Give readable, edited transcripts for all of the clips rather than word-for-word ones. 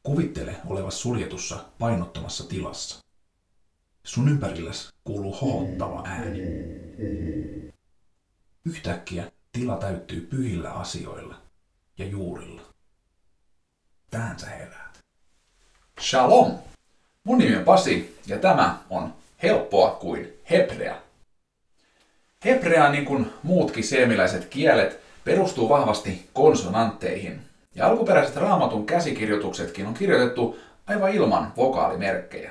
Kuvittele olevas suljetussa painottomassa tilassa. Sun ympärilläs kuuluu hohottava ääni. Yhtäkkiä tila täyttyy pyhillä asioilla ja juurilla. Tähän sä heräät. Shalom! Mun nimi on Pasi ja tämä on helppoa kuin hebrea. Hebrea, niin kuin muutkin seemiläiset kielet, perustuu vahvasti konsonantteihin. Ja alkuperäiset Raamatun käsikirjoituksetkin on kirjoitettu aivan ilman vokaalimerkkejä.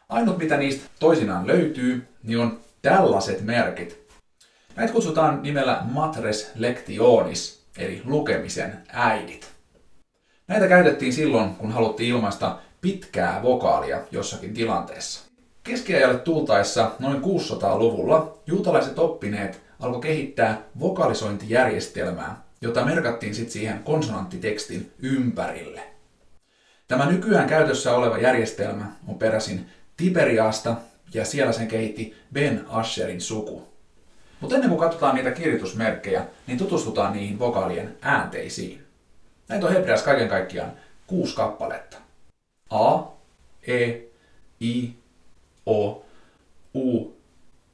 Ainut mitä niistä toisinaan löytyy, niin on tällaiset merkit. Näitä kutsutaan nimellä matres lectionis, eli lukemisen äidit. Näitä käytettiin silloin, kun haluttiin ilmaista pitkää vokaalia jossakin tilanteessa. Keskiajalle tultaessa noin 600-luvulla juutalaiset oppineet alkoi kehittää vokalisointijärjestelmää, jota merkattiin sitten siihen konsonanttitekstin ympärille. Tämä nykyään käytössä oleva järjestelmä on peräisin Tiberiasta ja siellä sen kehitti Ben Asherin suku. Mutta ennen kuin katsotaan niitä kirjoitusmerkkejä, niin tutustutaan niihin vokaalien äänteisiin. Näitä on hebreassa kaiken kaikkiaan 6 kappaletta. A, E, I, O, U,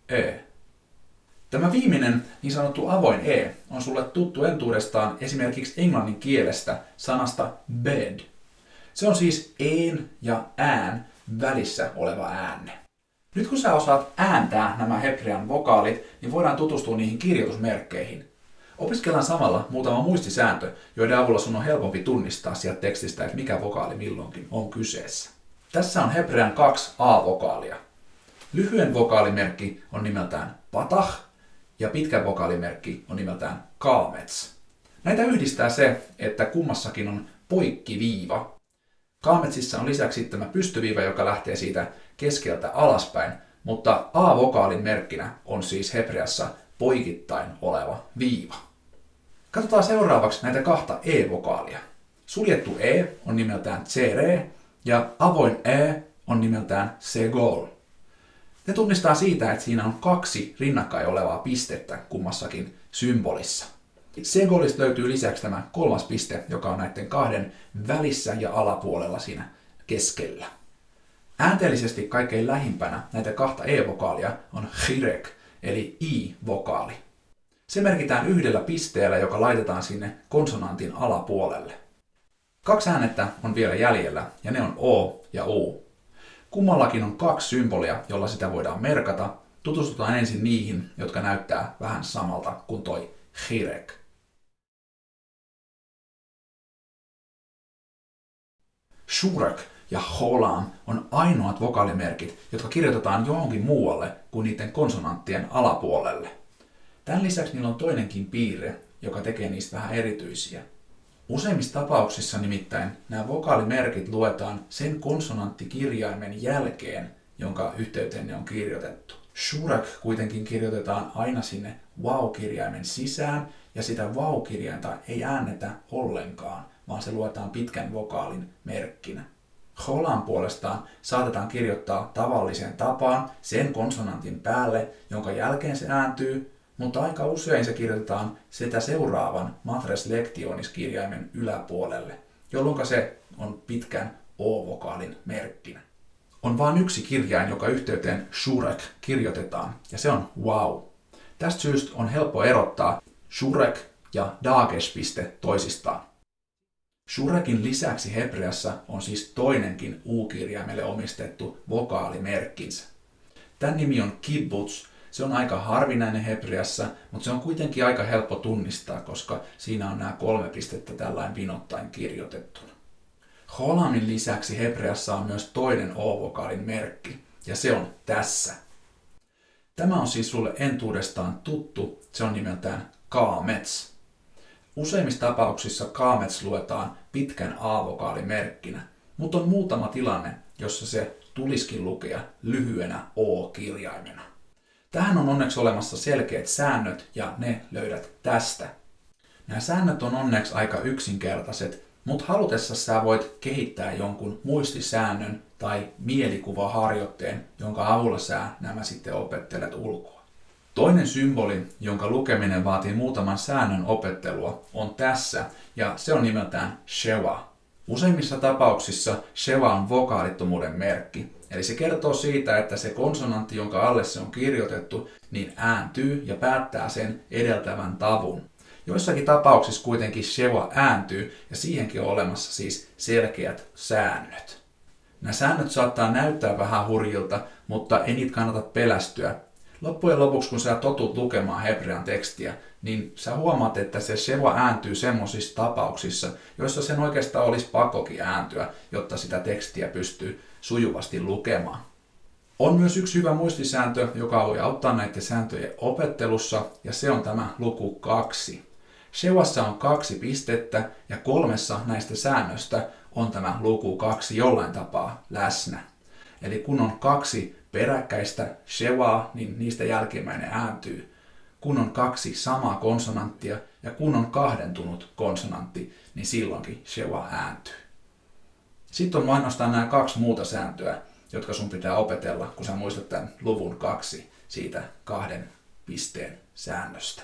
E. Tämä viimeinen niin sanottu avoin E on sulle tuttu entuudestaan esimerkiksi englannin kielestä sanasta bed. Se on siis een ja ään välissä oleva äänne. Nyt kun sä osaat ääntää nämä hebrean vokaalit, niin voidaan tutustua niihin kirjoitusmerkkeihin. Opiskellaan samalla muutama muistisääntö, joiden avulla sun on helpompi tunnistaa sieltä tekstistä, että mikä vokaali milloinkin on kyseessä. Tässä on hebrean 2 A-vokaalia. Lyhyen vokaalimerkki on nimeltään patah ja pitkä vokaalimerkki on nimeltään kaamets. Näitä yhdistää se, että kummassakin on poikkiviiva. Kaametsissa on lisäksi tämä pystyviiva, joka lähtee siitä keskeltä alaspäin, mutta A-vokaalin merkkinä on siis hebreassa poikittain oleva viiva. Katsotaan seuraavaksi näitä 2 E-vokaalia. Suljettu E on nimeltään tsere ja avoin E on nimeltään segol. Ne tunnistaa siitä, että siinä on 2 rinnakkain olevaa pistettä kummassakin symbolissa. Segolista löytyy lisäksi tämä 3. piste, joka on näiden 2 välissä ja alapuolella siinä keskellä. Äänteellisesti kaikkein lähimpänä näitä 2 E-vokaalia on chirek, eli I-vokaali. Se merkitään 1 pisteellä, joka laitetaan sinne konsonantin alapuolelle. 2 äänettä on vielä jäljellä, ja ne on O ja U. Kummallakin on 2 symbolia, jolla sitä voidaan merkata. Tutustutaan ensin niihin, jotka näyttää vähän samalta kuin toi chirek. Shurek ja holam on ainoat vokaalimerkit, jotka kirjoitetaan johonkin muualle kuin niiden konsonanttien alapuolelle. Tämän lisäksi niillä on toinenkin piirre, joka tekee niistä vähän erityisiä. Useimmissa tapauksissa nimittäin nämä vokaalimerkit luetaan sen konsonanttikirjaimen jälkeen, jonka yhteyteen ne on kirjoitettu. Shurek kuitenkin kirjoitetaan aina sinne vau-kirjaimen sisään, ja sitä vau-kirjainta ei äännetä ollenkaan, vaan se luetaan pitkän vokaalin merkkinä. Holam puolestaan saatetaan kirjoittaa tavalliseen tapaan sen konsonantin päälle, jonka jälkeen se ääntyy, mutta aika usein se kirjoitetaan sitä seuraavan matres lectionis kirjaimen yläpuolelle, jolloin se on pitkän O-vokaalin merkkinä. On vain yksi kirjain, joka yhteyteen shurek kirjoitetaan, ja se on wow. Tästä syystä on helppo erottaa shurek ja dagesh-piste toisistaan. Shurekin lisäksi hebreassa on siis toinenkin U-kirjaimelle omistettu vokaalimerkkinsä. Tämän nimi on kibbutz. Se on aika harvinainen hebreassa, mutta se on kuitenkin aika helppo tunnistaa, koska siinä on nämä 3 pistettä tällainen vinottain kirjoitettuna. Holamin lisäksi hebreassa on myös toinen O-vokaalin merkki, ja se on tässä. Tämä on siis sulle entuudestaan tuttu, se on nimeltään kaamets. Useimmissa tapauksissa kaamets luetaan pitkän A-vokaalin merkkinä, mutta on muutama tilanne, jossa se tulisikin lukea lyhyenä O-kirjaimena. Tähän on onneksi olemassa selkeät säännöt ja ne löydät tästä. Nämä säännöt on onneksi aika yksinkertaiset, mutta halutessa sä voit kehittää jonkun muistisäännön tai mielikuvaharjoitteen, jonka avulla sä nämä sitten opettelet ulkoa. Toinen symboli, jonka lukeminen vaatii muutaman säännön opettelua, on tässä ja se on nimeltään sheva. Useimmissa tapauksissa sheva on vokaalittomuuden merkki, eli se kertoo siitä, että se konsonantti, jonka alle se on kirjoitettu, niin ääntyy ja päättää sen edeltävän tavun. Joissakin tapauksissa kuitenkin sheva ääntyy ja siihenkin on olemassa siis selkeät säännöt. Nämä säännöt saattaa näyttää vähän hurjilta, mutta ei niitä kannata pelästyä. Loppujen lopuksi, kun sä totut lukemaan hebrean tekstiä, niin sä huomaat, että se sheva ääntyy semmoisissa tapauksissa, joissa sen oikeastaan olisi pakkokin ääntyä, jotta sitä tekstiä pystyy sujuvasti lukemaan. On myös yksi hyvä muistisääntö, joka voi auttaa näiden sääntöjen opettelussa, ja se on tämä luku 2. Shevassa on 2 pistettä, ja 3 näistä säännöstä on tämä luku 2 jollain tapaa läsnä. Eli kun on 2 peräkkäistä shevaa, niin niistä jälkimmäinen ääntyy. Kun on 2 samaa konsonanttia ja kun on kahdentunut konsonantti, niin silloinkin sheva ääntyy. Sitten on ainoastaan nämä 2 muuta sääntöä, jotka sun pitää opetella, kun sä muistat tämän luvun 2 siitä 2 pisteen säännöstä.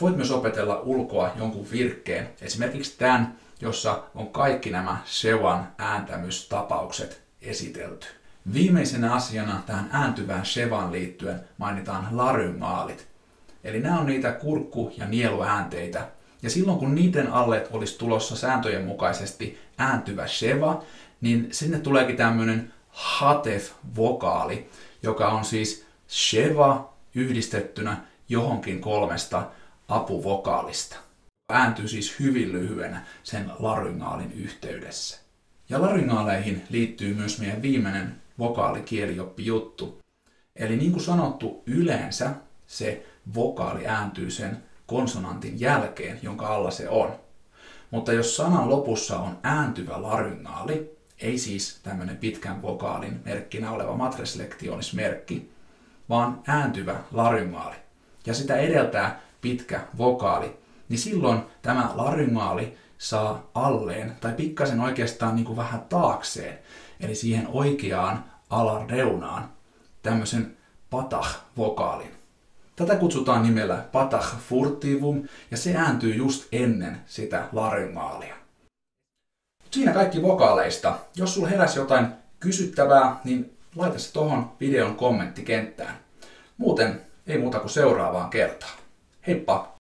Voit myös opetella ulkoa jonkun virkkeen, esimerkiksi tämän, jossa on kaikki nämä shevan ääntämystapaukset esitelty. Viimeisenä asiana tähän ääntyvään shevaan liittyen mainitaan laryngaalit. Eli nämä on niitä kurkku- ja nieluäänteitä. Ja silloin kun niiden alle olisi tulossa sääntöjen mukaisesti ääntyvä sheva, niin sinne tuleekin tämmöinen hatef-vokaali, joka on siis sheva yhdistettynä johonkin 3 apuvokaalista. Ääntyy siis hyvin lyhyenä sen laryngaalin yhteydessä. Ja laryngaaleihin liittyy myös meidän viimeinen vokaalikielioppijuttu. Eli niin kuin sanottu, yleensä se vokaali ääntyy sen konsonantin jälkeen, jonka alla se on. Mutta jos sanan lopussa on ääntyvä laryngaali, ei siis tämmöinen pitkän vokaalin merkkinä oleva matreslektionismerkki, vaan ääntyvä laryngaali, ja sitä edeltää pitkä vokaali, niin silloin tämä laryngaali saa alleen, tai pikkasen oikeastaan niin kuin vähän taakseen, eli siihen oikeaan alareunaan, tämmöisen patah-vokaalin. Tätä kutsutaan nimellä patah furtivum, ja se ääntyy just ennen sitä laryngaalia. Siinä kaikki vokaaleista. Jos sulla heräsi jotain kysyttävää, niin laita se tuohon videon kommenttikenttään. Muuten ei muuta kuin seuraavaan kertaan. Heippa!